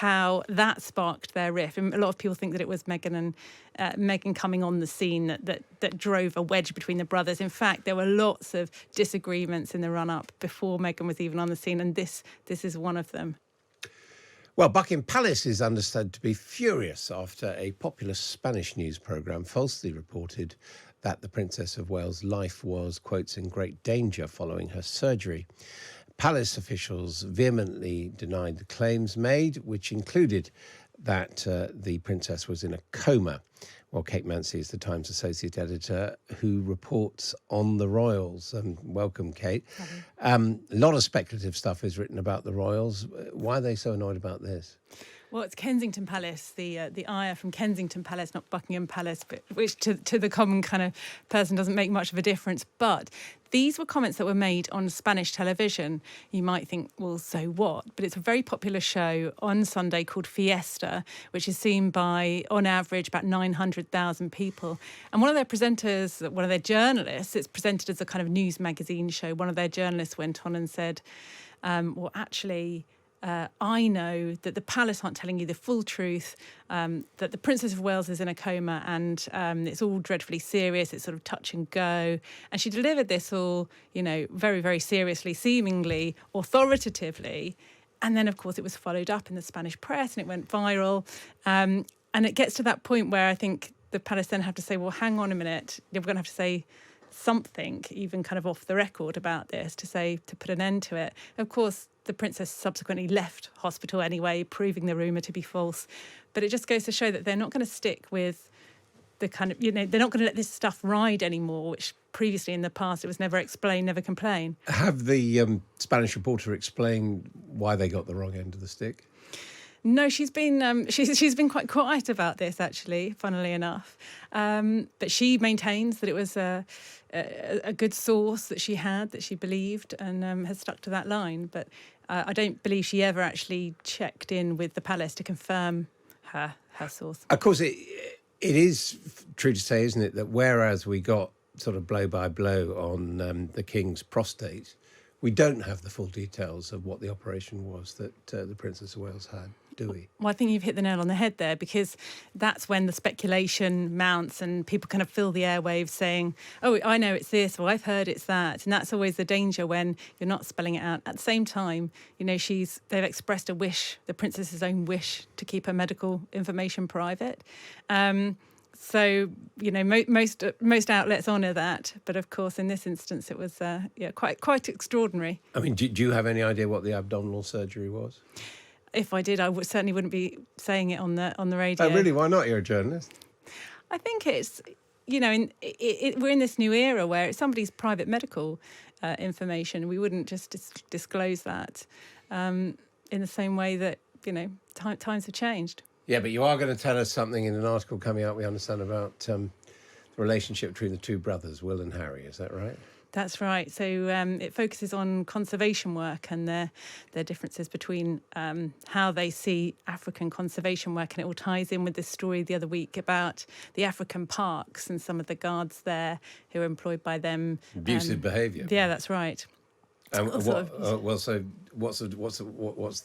how that sparked their rift. And a lot of people think that it was Meghan coming on the scene that drove a wedge between the brothers. In fact, there were lots of disagreements in the run-up before Meghan was even on the scene, and this is one of them. Well, Buckingham Palace is understood to be furious after a popular Spanish news programme falsely reported that the Princess of Wales' life was, quotes, in great danger following her surgery. Palace officials vehemently denied the claims made, which included that the princess was in a coma. Well, Kate Mansey is the Times Associate Editor who reports on the royals. Welcome, Kate. A lot of speculative stuff is written about the royals. Why are they so annoyed about this? Well, it's Kensington Palace, the ire from Kensington Palace, not Buckingham Palace, but which to the common kind of person doesn't make much of a difference. But these were comments that were made on Spanish television. You might think, well, so what? But it's a very popular show on Sunday called Fiesta, which is seen by, on average, about 900,000 people. And one of their presenters, one of their journalists, it's presented as a kind of news magazine show. One of their journalists went on and said, well, actually, I know that the palace aren't telling you the full truth, that the Princess of Wales is in a coma and it's all dreadfully serious. It's sort of touch and go. And she delivered this all, very, very seriously, seemingly authoritatively. And then, of course, it was followed up in the Spanish press and it went viral. And it gets to that point where I think the palace then have to say, well, hang on a minute. We're going to have to say something, even kind of off the record about this to put an end to it. Of course, the princess subsequently left hospital anyway, proving the rumour to be false. But it just goes to show that they're not going to stick with the kind of, they're not going to let this stuff ride anymore, which previously in the past it was never explain, never complain. Have the Spanish reporter explained why they got the wrong end of the stick? No, she's been quite quiet about this, actually, funnily enough. But she maintains that it was a good source that she had, that she believed, and has stuck to that line. But I don't believe she ever actually checked in with the palace to confirm her source. Of course, it is true to say, isn't it, that whereas we got sort of blow by blow on the King's prostate, we don't have the full details of what the operation was that the Princess of Wales had, do we? Well, I think you've hit the nail on the head there, because that's when the speculation mounts and people kind of fill the airwaves saying, oh, I know it's this, or I've heard it's that. And that's always the danger when you're not spelling it out. At the same time, they've expressed a wish, the princess's own wish, to keep her medical information private. So, most outlets honour that. But of course, in this instance, it was quite extraordinary. I mean, do you have any idea what the abdominal surgery was? If I did, I certainly wouldn't be saying it on the radio. Oh, really? Why not? You're a journalist. I think it's, we're in this new era where it's somebody's private medical information. We wouldn't just disclose that in the same way that, times have changed. Yeah, but you are going to tell us something in an article coming out, we understand, about the relationship between the two brothers, Will and Harry. Is that right? That's right. So it focuses on conservation work and their differences between how they see African conservation work. And it all ties in with this story the other week about the African parks and some of the guards there who are employed by them. Abusive behaviour. Yeah, that's right. What's the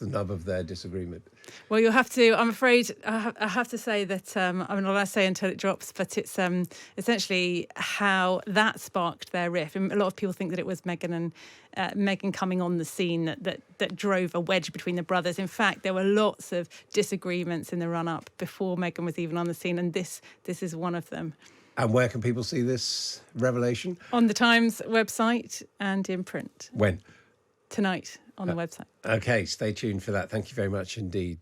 nub of their disagreement? Well, you'll have to. I'm afraid I have to say that I'm not allowed to say until it drops. But it's essentially how that sparked their rift. And a lot of people think that it was Meghan coming on the scene that drove a wedge between the brothers. In fact, there were lots of disagreements in the run-up before Meghan was even on the scene, and this is one of them. And where can people see this revelation? On the Times website and in print. When? Tonight on the website. Okay, stay tuned for that. Thank you very much indeed.